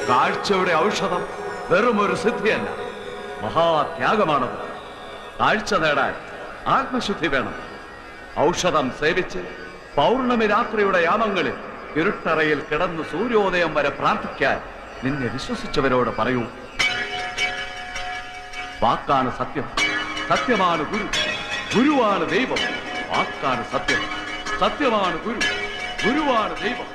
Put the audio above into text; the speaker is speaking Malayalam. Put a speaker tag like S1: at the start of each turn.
S1: കാഴ്ചയുടെ ഔഷധം വെറും ഒരു സിദ്ധിയല്ല, മഹാത്യാഗമാണത്. കാഴ്ച നേടാൻ ആത്മശുദ്ധി വേണം. ഔഷധം സേവിച്ച് പൗർണമി രാത്രിയുടെ യാമങ്ങളിൽ ഇരുട്ടറയിൽ കിടന്ന് സൂര്യോദയം വരെ പ്രാർത്ഥിക്കാൻ നിന്നെ വിശ്വസിച്ചവരോട് പറയൂ. വാക്കാണ് സത്യം, സത്യമാണ് ഗുരു, ഗുരുവാണ് ദൈവം. വാക്കാണ് സത്യം, സത്യമാണ് ഗുരു, ഗുരുവാണ് ദൈവം.